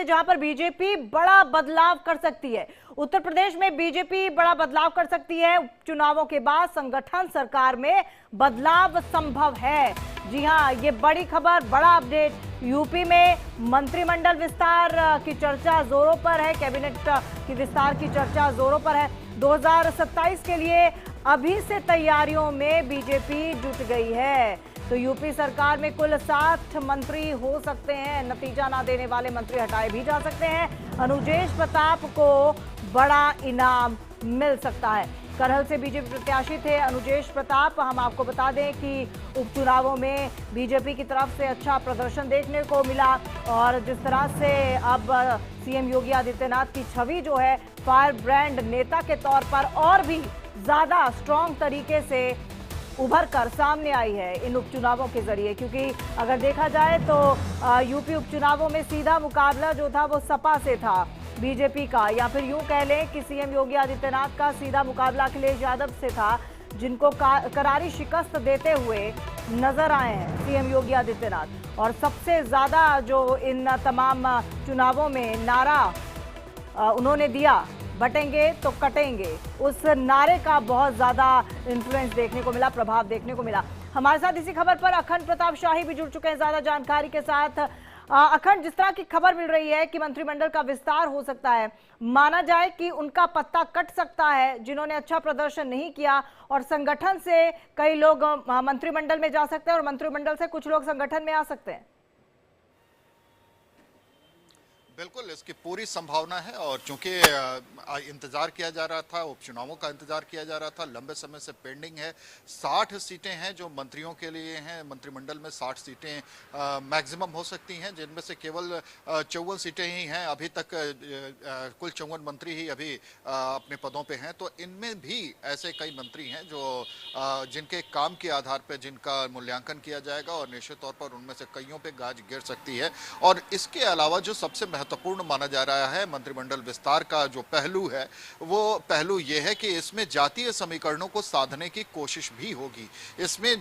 से जहां पर बीजेपी बड़ा बदलाव कर सकती है। उत्तर प्रदेश में बीजेपी बड़ा बदलाव कर सकती है। चुनावों के बाद संगठन सरकार में बदलाव संभव है। जी हां, ये बड़ी खबर, बड़ा अपडेट। यूपी में मंत्रिमंडल विस्तार की चर्चा जोरों पर है, कैबिनेट की विस्तार की चर्चा जोरों पर है। 2027 के लिए अभी से तैयारियों में बीजेपी जुट गई है। तो यूपी सरकार में कुल 60 मंत्री हो सकते हैं। नतीजा ना देने वाले मंत्री हटाए भी जा सकते हैं। अनुजेश प्रताप को बड़ा इनाम मिल सकता है। करहल से बीजेपी प्रत्याशी थे अनुजेश प्रताप। हम आपको बता दें कि उपचुनावों में बीजेपी की तरफ से अच्छा प्रदर्शन देखने को मिला और जिस तरह से अब सीएम योगी आदित्यनाथ की छवि जो है फायर ब्रांड नेता के तौर पर और भी ज्यादा स्ट्रॉन्ग तरीके से उभर कर सामने आई है इन उपचुनावों के जरिए। क्योंकि अगर देखा जाए तो यूपी उपचुनावों में सीधा मुकाबला जो था वो सपा से था बीजेपी का, या फिर यूं कह लें कि सीएम योगी आदित्यनाथ का सीधा मुकाबला अखिलेश यादव से था, जिनको करारी शिकस्त देते हुए नजर आए हैं सीएम योगी आदित्यनाथ। और सबसे ज्यादा जो इन तमाम चुनावों में नारा उन्होंने दिया, बटेंगे तो कटेंगे, उस नारे का बहुत ज्यादा इन्फ्लुएंस देखने को मिला, प्रभाव देखने को मिला। हमारे साथ इसी खबर पर अखंड प्रताप शाही भी जुड़ चुके हैं ज्यादा जानकारी के साथ। अखंड, जिस तरह की खबर मिल रही है कि मंत्रिमंडल का विस्तार हो सकता है, माना जाए कि उनका पत्ता कट सकता है जिन्होंने अच्छा प्रदर्शन नहीं किया, और संगठन से कई लोग मंत्रिमंडल में जा सकते हैं और मंत्रिमंडल से कुछ लोग संगठन में आ सकते हैं। बिल्कुल, इसकी पूरी संभावना है। और चूंकि इंतजार किया जा रहा था, उपचुनावों का इंतजार किया जा रहा था, लंबे समय से पेंडिंग है। 60 सीटें हैं जो मंत्रियों के लिए हैं। मंत्रिमंडल में 60 सीटें मैक्सिमम हो सकती हैं, जिनमें से केवल 54 सीटें ही हैं अभी तक। कुल 54 मंत्री ही अभी अपने पदों पे हैं। तो इनमें भी ऐसे कई मंत्री हैं जो जिनके काम के आधार पर जिनका मूल्यांकन किया जाएगा और निश्चित तौर पर उनमें से कईयों पे गाज गिर सकती है। और इसके अलावा जो सबसे महत्वपूर्ण माना जा रहा है मंत्रिमंडल विस्तार का जो पहलू है, वो पहलू ये है कि इसमें जातीय समीकरणों को साधने की कोशिश भी होगी। इसमें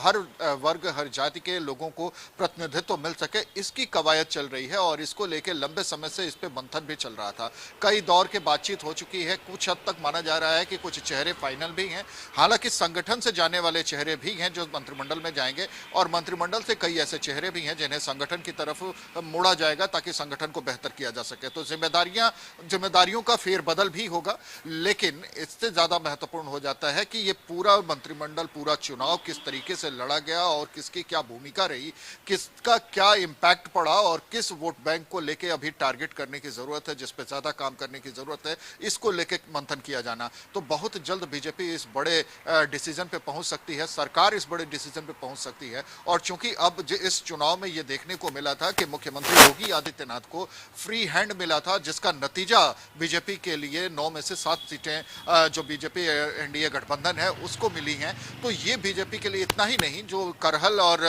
हर वर्ग, हर जाति के लोगों को प्रतिनिधित्व मिल सके, इसकी कवायद चल रही है। और इसको लेकर लंबे समय से इस पे मंथन भी चल रहा था। कई दौर के बातचीत हो चुकी है। कुछ हद तक माना जा रहा है कि कुछ चेहरे फाइनल भी हैं। हालांकि संगठन से जाने वाले चेहरे भी हैं जो मंत्रिमंडल में जाएंगे, और मंत्रिमंडल से कई ऐसे चेहरे भी हैं जिन्हें संगठन की तरफ मोड़ा जाएगा ताकि संगठन को बेहतर किया जा सके। तो जिम्मेदारियों का फेरबदल भी होगा। लेकिन इससे ज्यादा महत्वपूर्ण हो जाता है कि ये पूरा मंत्रिमंडल, पूरा चुनाव किस तरीके से लड़ा गया और किसकी क्या भूमिका रही, किसका क्या इंपैक्ट पड़ा और किस वोट बैंक को लेके अभी टारगेट करने की जरूरत है, जिस पे ज्यादा काम करने की जरूरत है, इसको लेके मंथन किया जाना। तो बहुत जल्द बीजेपी इस बड़े डिसीजन पे पहुंच सकती है, सरकार इस बड़े डिसीजन पे पहुंच सकती है। और चूंकि अब इस चुनाव में यह देखने को मिला था कि मुख्यमंत्री योगी आदित्यनाथ को फ्री हैंड मिला था, जिसका नतीजा बीजेपी के लिए 9 में से 7 सीटें जो बीजेपी एनडीए गठबंधन है उसको मिली हैं। तो ये बीजेपी के लिए इतना ही नहीं, जो करहल और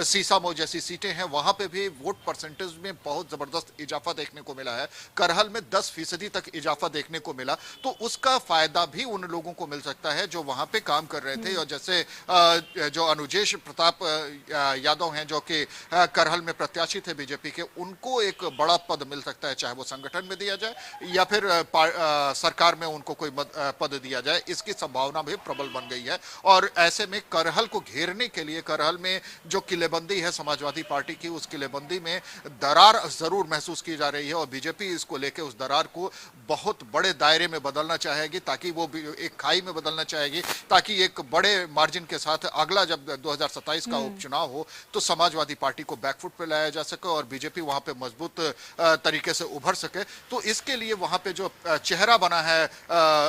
सीसामऊ जैसी सीटें हैं वहां पे भी वोट परसेंटेज में बहुत जबरदस्त इजाफा देखने को मिला है। करहल में 10% तक इजाफा देखने को मिला। तो उसका फायदा भी उन लोगों को मिल सकता है जो वहां पे काम कर रहे थे। और जैसे जो अनुजेश प्रताप यादव हैं जो कि करहल में प्रत्याशी थे बीजेपी के, उनको एक बड़ा पद मिल सकता है, चाहे वो संगठन में दिया जाए या फिर सरकार में उनको कोई पद दिया जाए। इसकी संभावना भी प्रबल बन गई है। और ऐसे में करहल को घेरने के लिए करहल में जो किलेबंदी है समाजवादी पार्टी की, उस किलेबंदी में दरार जरूर महसूस की जा रही है। और बीजेपी इसको लेकर उस दरार को बहुत बड़े दायरे में बदलना चाहेगी, ताकि वो एक खाई में बदलना चाहेगी, ताकि एक बड़े मार्जिन के साथ अगला जब 2027 का उपचुनाव हो तो समाजवादी पार्टी को बैकफुट पे लाया जा सके और बीजेपी वहां पे मजबूत तरीके से उभर सके। तो इसके लिए वहां पे जो चेहरा बना है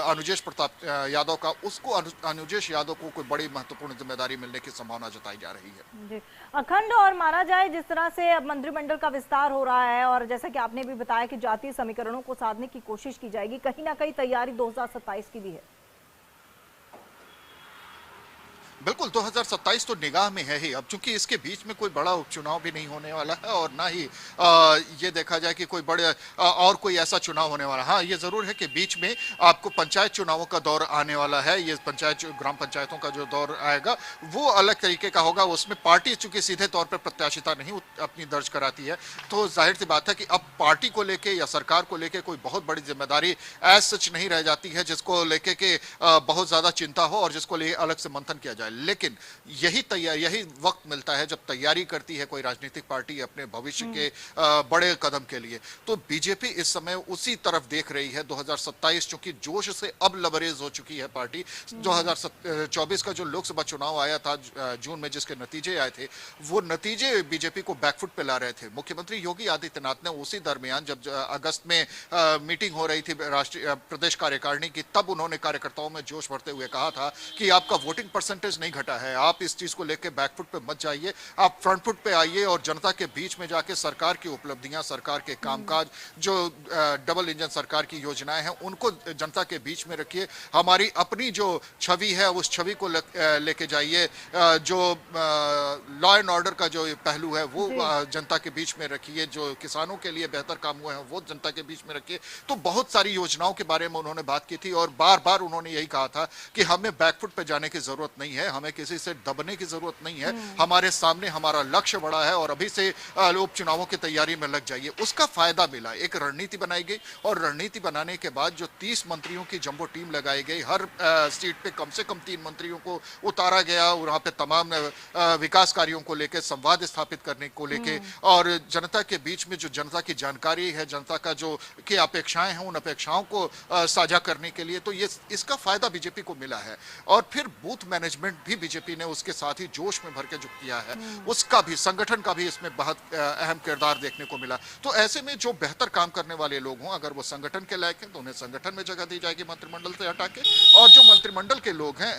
अनुजेश प्रताप यादव का, उसको अनुजेश यादव को कोई बड़ी महत्वपूर्ण जिम्मेदारी मिलने की संभावना जताई जा रही है। अखंड, और माना जाए जिस तरह से अब मंत्रिमंडल का विस्तार हो रहा है और जैसा कि आपने भी बताया कि जातीय समीकरणों को साधने की कोशिश की जाएगी, कहीं ना कहीं तैयारी 2027 की भी है। बिल्कुल 2027 तो निगाह में है ही। अब चूंकि इसके बीच में कोई बड़ा उपचुनाव भी नहीं होने वाला है और ना ही ये देखा जाए कि कोई बड़े और कोई ऐसा चुनाव होने वाला। हाँ, ये जरूर है कि बीच में आपको पंचायत चुनावों का दौर आने वाला है। ये ग्राम पंचायतों का जो दौर आएगा वो अलग तरीके का होगा। उसमें पार्टी चूंकि सीधे तौर पर प्रत्याशिता नहीं अपनी दर्ज कराती है, तो जाहिर सी बात है कि अब पार्टी को लेके या सरकार को लेके कोई बहुत बड़ी जिम्मेदारी एज सच नहीं रह जाती है जिसको लेके के बहुत ज्यादा चिंता हो और जिसको लिए अलग से मंथन किया जाए। लेकिन यही वक्त मिलता है जब तैयारी करती है कोई राजनीतिक पार्टी अपने भविष्य के बड़े कदम के लिए। तो बीजेपी इस समय उसी तरफ देख रही है। 2027 चूंकि जोश से अब लबरेज हो चुकी है पार्टी। 2024 का जो लोकसभा चुनाव आया था जून में, जिसके नतीजे आए थे, वो नतीजे बीजेपी को बैकफुट पे ला रहे थे। मुख्यमंत्री योगी आदित्यनाथ ने उसी दरमियान जब अगस्त में मीटिंग हो रही थी राष्ट्रीय प्रदेश कार्यकारिणी की, तब उन्होंने कार्यकर्ताओं में जोश भरते हुए कहा था कि आपका वोटिंग परसेंटेज नहीं घटा है, आप इस चीज को लेकर बैकफुट पे मत जाइए, आप फ्रंट फुट पे आइए और जनता के बीच में जाके सरकार की उपलब्धियां, सरकार के कामकाज, जो डबल इंजन सरकार की योजनाएं हैं, उनको जनता के बीच में रखिए। हमारी अपनी जो छवि है उस छवि को लेके जाइए। जो लॉ एंड ऑर्डर का जो पहलू है वो जनता के बीच में रखिए। जो किसानों के लिए बेहतर काम हुए हैं वो जनता के बीच में रखिए। तो बहुत सारी योजनाओं के बारे में उन्होंने बात की थी और बार बार उन्होंने यही कहा था कि हमें बैकफुट पे जाने की जरूरत नहीं है, हमें किसी से दबने की जरूरत नहीं है, हमारे सामने हमारा लक्ष्य बड़ा है और अभी से उपचुनावों की तैयारी में लग जाइए। उसका फायदा मिला, एक रणनीति बनाई गई और रणनीति बनाने के बाद जो 30 मंत्रियों की जंबो टीम लगाई गई, हर सीट पे कम से कम 3 मंत्रियों को उतारा गया, वहां पे तमाम विकास कार्यों को लेकर संवाद स्थापित करने को लेके और जनता के बीच में जो जनता की जानकारी है, जनता का जो की अपेक्षाएं हैं, उन अपेक्षाओं को साझा करने के लिए, तो ये इसका फायदा बीजेपी को मिला है। और फिर बूथ मैनेजमेंट भी बीजेपी ने उसके साथ ही जोश में भर के जो किया है, उसका भी, संगठन का भी इसमें बहुत अहम किरदार देखने को मिला। तो ऐसे में जो बेहतर काम करने वाले लोग हों, अगर वो संगठन के लायक हैं तो उन्हें संगठन में जगह दी जाएगी मंत्रिमंडल से हटा के, और जो मंत्रिमंडल के लोग हैं,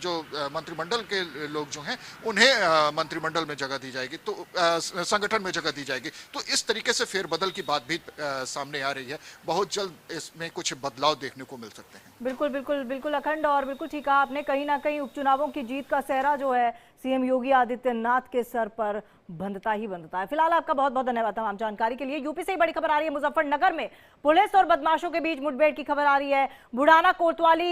जो मंत्रिमंडल के लोग जो हैं, उन्हें मंत्रिमंडल में जगह दी जाएगी, तो संगठन में जगह दी जाएगी। तो इस तरीके से फेरबदल की बात भी सामने आ रही है। बहुत जल्द इसमें कुछ बदलाव देखने को मिल सकते हैं। बिल्कुल बिल्कुल बिल्कुल अखंड, और बिल्कुल ठीक कहा आपने। कहीं ना कहीं उपचुनावों की जीत का सेहरा जो है सीएम योगी आदित्यनाथ के सर पर बंधता ही बंधता है। फिलहाल आपका बहुत बहुत धन्यवाद तमाम जानकारी के लिए। यूपी से ही बड़ी खबर आ रही है, मुजफ्फरनगर में पुलिस और बदमाशों के बीच मुठभेड़ की खबर आ रही है। बुढ़ाना कोतवाली